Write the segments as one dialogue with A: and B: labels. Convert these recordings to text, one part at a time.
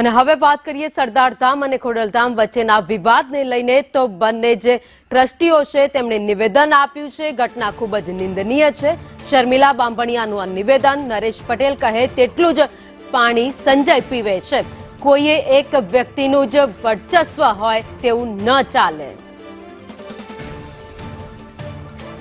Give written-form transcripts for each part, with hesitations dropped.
A: અને હવે વાત કરીએ સરદારધામ અને ખોડલધામ વચ્ચેના વિવાદને લઈને તો બંને જે ટ્રસ્ટીઓ છે તેમણે નિવેદન આપ્યું છે। ઘટના ખૂબ જ નિંદનીય છે। શર્મિલા બાંભણિયાનું આ નિવેદન, નરેશ પટેલ કહે તેટલું જ પાણી સંજય પીવે છે। કોઈએ એક વ્યક્તિનું જ વર્ચસ્વ હોય તેવું ન ચાલે।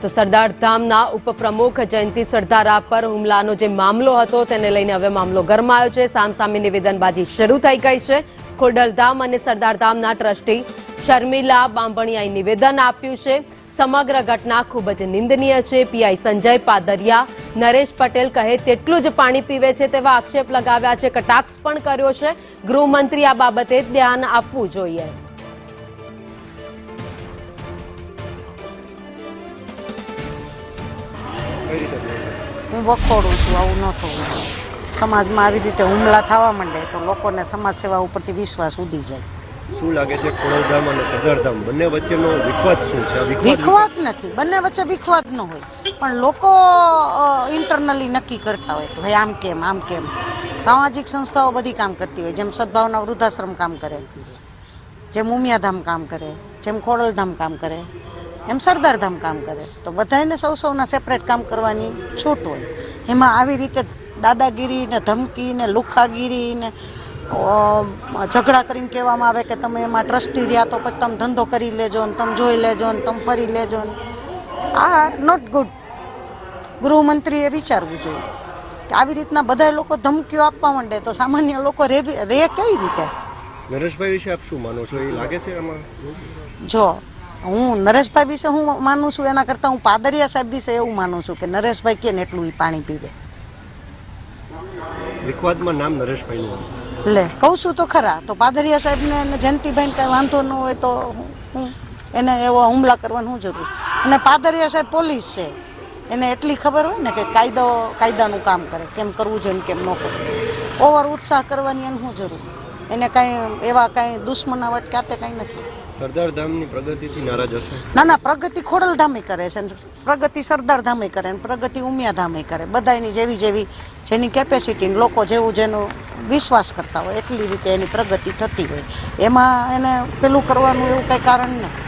A: તો સરદારધામના ઉપપ્રમુખ જયંતિ સરદારા પર હુમલાનો જે મામલો હતો તેને લઈને હવે મામલો ગરમાયો છે। સામસામે નિવેદનબાજી શરૂ થઈ ગઈ છે। ખોડલધામ અને સરદારધામના ટ્રસ્ટી શર્મિલા બાંભણિયાએ નિવેદન આપ્યું છે। સમગ્ર ઘટના ખૂબ જ નિંદનીય છે। પીઆઈ સંજય પાદરિયા નરેશ પટેલ કહે તેટલું જ પાણી પીવે છે તેવા આક્ષેપ લગાવ્યા છે। કટાક્ષ પણ કર્યો છે। ગૃહમંત્રી આ બાબતે ધ્યાન આપવું જોઈએ।
B: હું વખોડું છું આવું ન થવું। સમાજમાં આવી રીતે હુમલા થવા માંડે તો લોકોને સમાજ સેવા ઉપરથી વિશ્વાસ ઉડી જાય।
C: શું લાગે છે ખોડલધામ અને સરદારધામ બંને વચ્ચેનો વિખવાદ શું છે?
B: વિખવાદ નથી, બંને વચ્ચે વિખવાદ ન હોય, પણ લોકો ઇન્ટરનલી નક્કી કરતા હોય કે ભાઈ આમ કેમ। સામાજિક સંસ્થાઓ બધી કામ કરતી હોય, જેમ સદભાવના વૃદ્ધાશ્રમ કામ કરે, જેમ ઉમિયાધામ કામ કરે, જેમ ખોડલધામ કામ કરે, એમ સરદારધામ કામ કરે। તો બધાને સૌના સેપરેટ કામ કરવાની છૂટ હોય। એમાં આવી રીતે દાદાગીરી ને ધમકી ને લુખાગીરી ને ઝઘડા કરીને કહેવામાં આવે કે તમે એમાં ટ્રસ્ટી રહ્યા તો પછી તમે ધંધો કરી લેજો ને તમે જોઈ લેજો ને તમે ફરી લેજો ને, આ નોટ ગુડ। ગૃહમંત્રીએ વિચારવું જોઈએ કે આવી રીતના બધા લોકો ધમકીઓ આપવા માંડે તો સામાન્ય લોકો રે કઈ રીતે?
C: નરેશભાઈ વિશે આપ શું માનો છો? એ લાગે છે આમાં?
B: જો હું નરેશભાઈ વિશે હું માનું છું એના કરતાં હું પાદરિયા સાહેબ વિશે એવું માનું છું કે નરેશભાઈ કે એટલું પાણી પીવે।
C: વિખવાદમાં નામ નરેશભાઈનું
B: લે કહું છું તો ખરા, તો પાદરિયા સાહેબને અને જયંતિભાઈને કાંઈ વાંધો ન હોય તો હું એને એવો હુમલા કરવાનું શું જરૂર? અને પાદરિયા સાહેબ પોલીસ છે, એને એટલી ખબર હોય ને કે કાયદાનું કામ કરે, કેમ કરવું જોઈએ કેમ ન કરવું। ઓવર ઉત્સાહ કરવાની એને શું જરૂર? એને કાંઈ એવા કાંઈ દુશ્મનાવટ ક્યાંતે કાંઈ નથી।
C: સરદારધામની પ્રગતિથી નારાજ હશે?
B: ના, પ્રગતિ ખોડલધામે કરે છે, પ્રગતિ સરદારધામે કરે ને પ્રગતિ ઉમિયાધામે કરે। બધા એની જેવી જેની કેપેસિટી લોકો જેનો વિશ્વાસ કરતા હોય એટલી રીતે એની પ્રગતિ થતી હોય, એમાં એને પેલું કરવાનું એવું કંઈ કારણ નથી।